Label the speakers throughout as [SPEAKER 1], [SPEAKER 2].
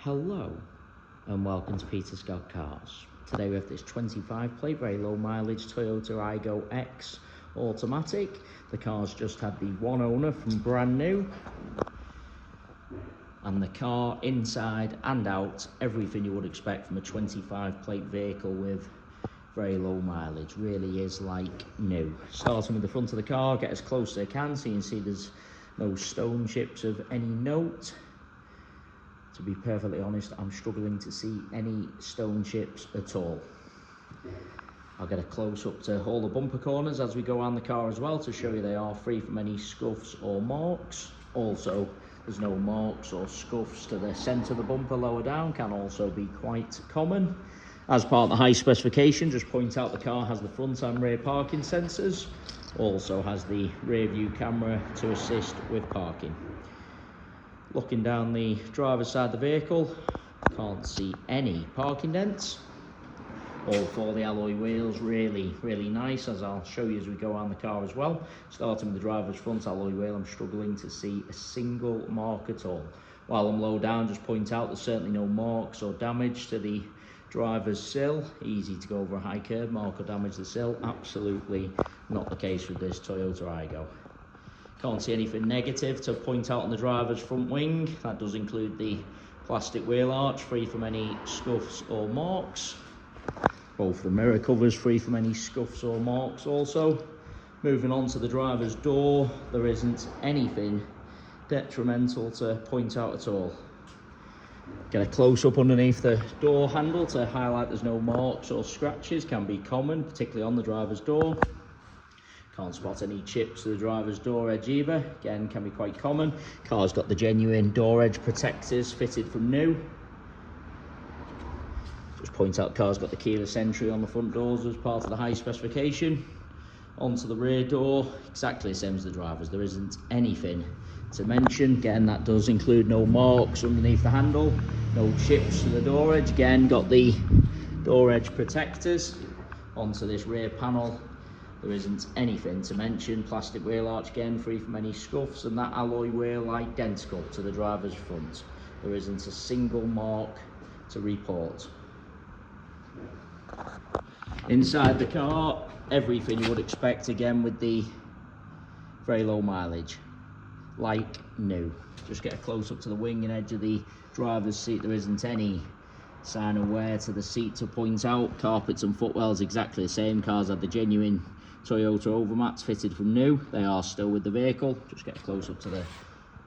[SPEAKER 1] Hello and welcome to Peter Scott Cars. Today we have this 25 plate, very low mileage Toyota Aygo X automatic. The car's just had the one owner from brand new, and the car inside and out, everything you would expect from a 25 plate vehicle with very low mileage. Really is like new. Starting with the front of the car, get as close as I can so you can see there's no stone chips of any note. To be perfectly honest, I'm struggling to see any stone chips at all. I'll get a close up to all the bumper corners as we go around the car as well to show you they are free from any scuffs or marks. Also, there's no marks or scuffs to the centre of the bumper lower down, can also be quite common. As part of the high specification, just point out the car has the front and rear parking sensors, also has the rear view camera to assist with parking. Looking down the driver's side of the vehicle, can't see any parking dents. All four of the alloy wheels, really nice, as I'll show you as we go around the car as well. Starting with the driver's front alloy wheel, I'm struggling to see a single mark at all. While I'm low down, just point out there's certainly no marks or damage to the driver's sill. Easy to go over a high curb, mark or damage the sill. Absolutely not the case with this Toyota Aygo. Can't see anything negative to point out on the driver's front wing. That does include the plastic wheel arch, free from any scuffs or marks. Both the mirror covers free from any scuffs or marks also. Moving on to the driver's door, there isn't anything detrimental to point out at all. Get a close up underneath the door handle to highlight there's no marks or scratches, can be common, particularly on the driver's door. Can't spot any chips to the driver's door edge either, again can be quite common. Car's got the genuine door edge protectors fitted from new. Just point out the car's got the keyless entry on the front doors as part of the high specification. Onto the rear door, exactly the same as the driver's, there isn't anything to mention. Again, that does include no marks underneath the handle, no chips to the door edge, again got the door edge protectors. Onto this rear panel, there isn't anything to mention. Plastic wheel arch, again free from any scuffs, and that alloy wheel identical to the driver's front. There isn't a single mark to report. Inside the car, everything you would expect, again with the very low mileage, like new. Just get a close up to the wing and edge of the driver's seat. There isn't any sign of wear to the seat to point out. Carpets and footwells exactly the same. Cars had the genuine Toyota overmats fitted from new. They are still with the vehicle. Just get a close up to the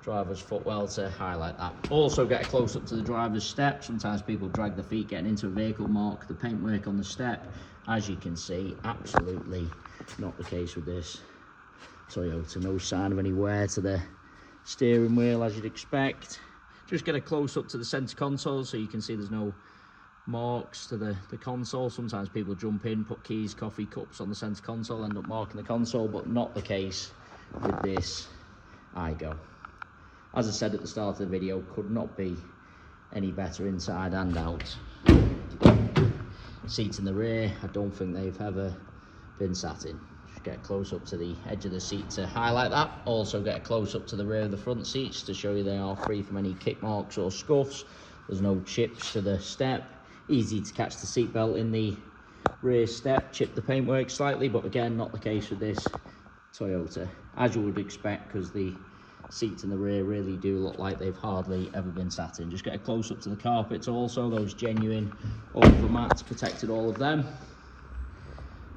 [SPEAKER 1] driver's footwell to highlight that. Also get a close up to the driver's step. Sometimes people drag their feet getting into a vehicle, mark the paintwork on the step. As you can see, absolutely not the case with this Toyota. No sign of any wear to the steering wheel as you'd expect. Just get a close up to the center console so you can see there's no marks to the console. Sometimes people jump in, put keys, coffee cups on the center console, end up marking the console, but not the case with this Aygo. As I said at the start of the video, could not be any better inside and out. Seats in the rear, I don't think they've ever been sat in. Just get a close up to the edge of the seat to highlight that. Also get a close up to the rear of the front seats to show you they are free from any kick marks or scuffs. There's no chips to the step. Easy to catch the seatbelt in the rear step, chip the paintwork slightly, but again not the case with this Toyota, as you would expect, because the seats in the rear really do look like they've hardly ever been sat in. Just get a close up to the carpets also, those genuine overmats protected all of them.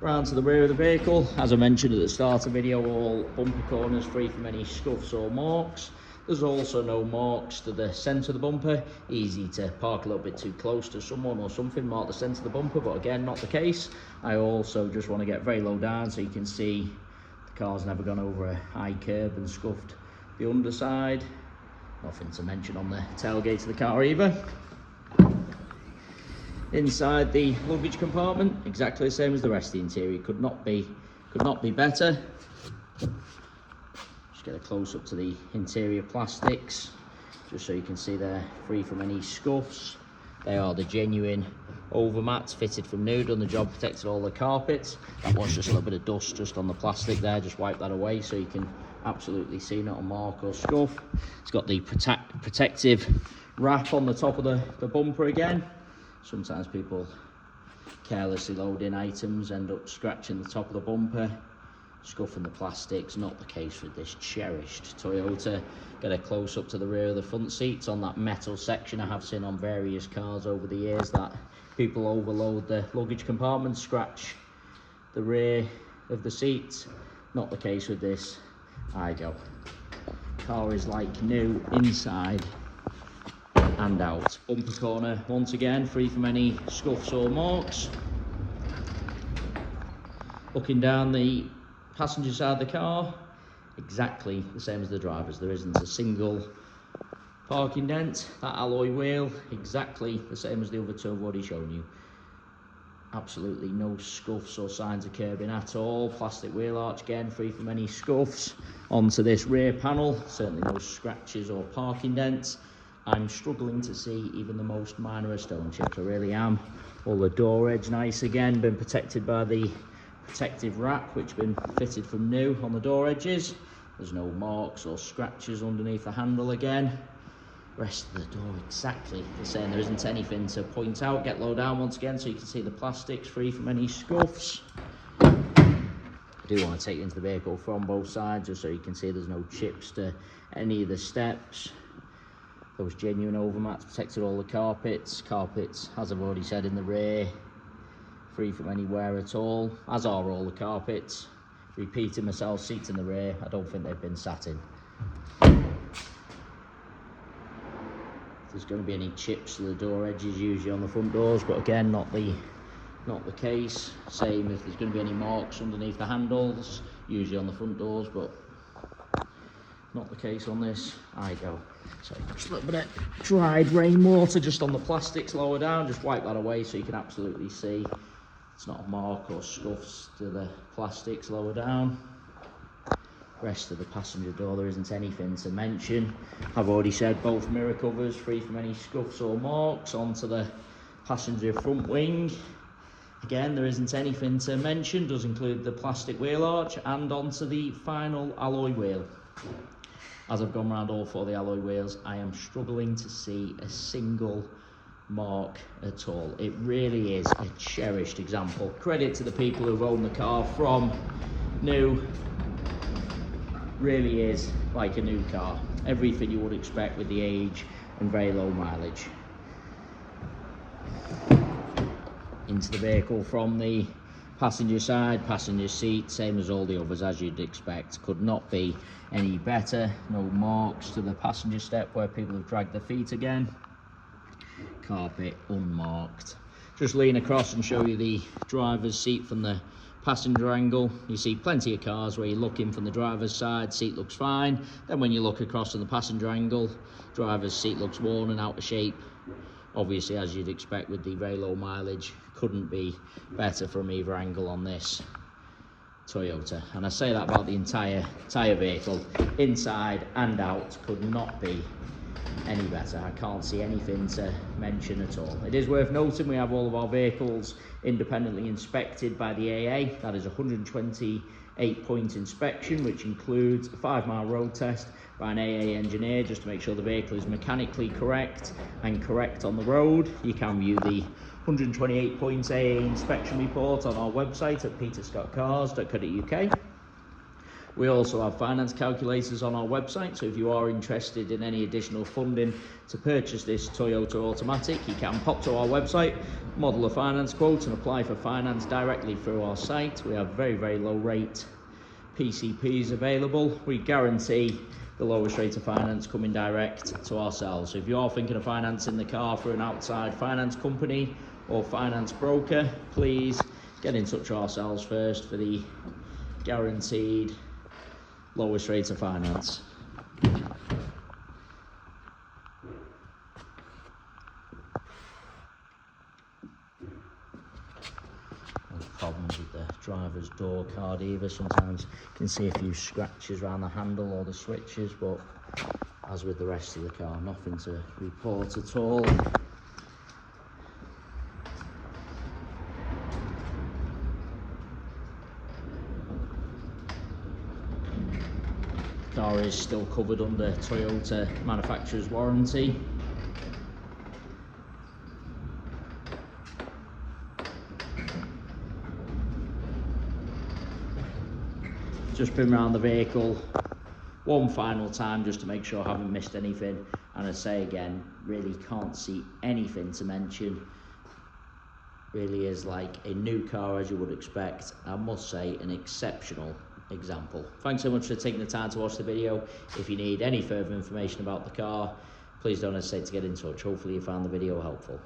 [SPEAKER 1] Round to the rear of the vehicle, as I mentioned at the start of the video, all bumper corners free from any scuffs or marks. There's also no marks to the centre of the bumper. Easy to park a little bit too close to someone or something, mark the centre of the bumper, but again, not the case. I also just want to get very low down so you can see the car's never gone over a high curb and scuffed the underside. Nothing to mention on the tailgate of the car either. Inside the luggage compartment, exactly the same as the rest of the interior. Could not be better. Get a close up to the interior plastics just so you can see they're free from any scuffs. They are the genuine overmats fitted from new, done the job, protected all the carpets. That was just a little bit of dust just on the plastic there, just wipe that away so you can absolutely see not a mark or scuff. It's got the protective wrap on the top of the bumper again. Sometimes people carelessly load in items, end up scratching the top of the bumper, scuffing the plastics. Not the case with this cherished Toyota. Get a close up to the rear of the front seats on that metal section. I have seen on various cars over the years that people overload the luggage compartment, scratch the rear of the seats. Not the case with this Aygo. Car is like new inside and out. Bumper corner once again free from any scuffs or marks. Looking down the passenger side of the car, exactly the same as the driver's. There isn't a single parking dent. That alloy wheel, exactly the same as the other two I've already shown you. Absolutely no scuffs or signs of curbing at all. Plastic wheel arch again, free from any scuffs. Onto this rear panel, certainly no scratches or parking dents. I'm struggling to see even the most minor of stone chips, I really am. All the door edge nice again, been protected by the protective wrap, which has been fitted from new on the door edges. There's no marks or scratches underneath the handle again. Rest of the door exactly the same. There isn't anything to point out. Get low down once again so you can see the plastics free from any scuffs. I do want to take you into the vehicle from both sides just so you can see there's no chips to any of the steps. Those genuine overmats protected all the carpets. Carpets, as I've already said, in the rear, free from any wear at all, as are all the carpets. Repeating myself, seats in the rear, I don't think they've been sat in. If there's going to be any chips to the door edges, usually on the front doors, but again, not the case. Same if there's going to be any marks underneath the handles, usually on the front doors, but not the case on this Aygo. So just a little bit of dried rainwater just on the plastics lower down. Just wipe that away so you can absolutely see it's not a mark or scuffs to the plastics lower down. Rest of the passenger door, there isn't anything to mention. I've already said both mirror covers free from any scuffs or marks. Onto the passenger front wing. Again, there isn't anything to mention. Does include the plastic wheel arch, and onto the final alloy wheel. As I've gone around all four of the alloy wheels, I am struggling to see a single mark at all. It really is a cherished example. Credit to the people who've owned the car from new. Really is like a new car. Everything you would expect with the age and very low mileage. Into the vehicle from the passenger side, passenger seat, same as all the others as you'd expect. Could not be any better. No marks to the passenger step where people have dragged their feet again. Carpet unmarked. Just lean across and show you the driver's seat from the passenger angle. You see plenty of cars where you look in from the driver's side, seat looks fine. Then when you look across on the passenger angle, driver's seat looks worn and out of shape. Obviously, as you'd expect with the very low mileage, couldn't be better from either angle on this Toyota. And I say that about the entire vehicle, inside and out, could not be any better. I can't see anything to mention at all. It is worth noting we have all of our vehicles independently inspected by the AA. That is a 128-point inspection, which includes a 5-mile road test by an AA engineer just to make sure the vehicle is mechanically correct and correct on the road. You can view the 128 points AA inspection report on our website at peterscottcars.co.uk. We also have finance calculators on our website, so if you are interested in any additional funding to purchase this Toyota Automatic, you can pop to our website, model a finance quote and apply for finance directly through our site. We have very, very low rate PCPs available. We guarantee the lowest rate of finance coming direct to ourselves. So if you are thinking of financing the car through an outside finance company or finance broker, please get in touch with ourselves first for the guaranteed lowest rate of finance. No problems with the driver's door card either. Sometimes you can see a few scratches around the handle or the switches, but as with the rest of the car, nothing to report at all. Car is still covered under Toyota manufacturer's warranty. just been around the vehicle one final time just to make sure I haven't missed anything, and I say again, really can't see anything to mention. Really is like a new car as you would expect. I must say, an exceptional example. Thanks so much for taking the time to watch the video. If you need any further information about the car, please don't hesitate to get in touch. Hopefully you found the video helpful.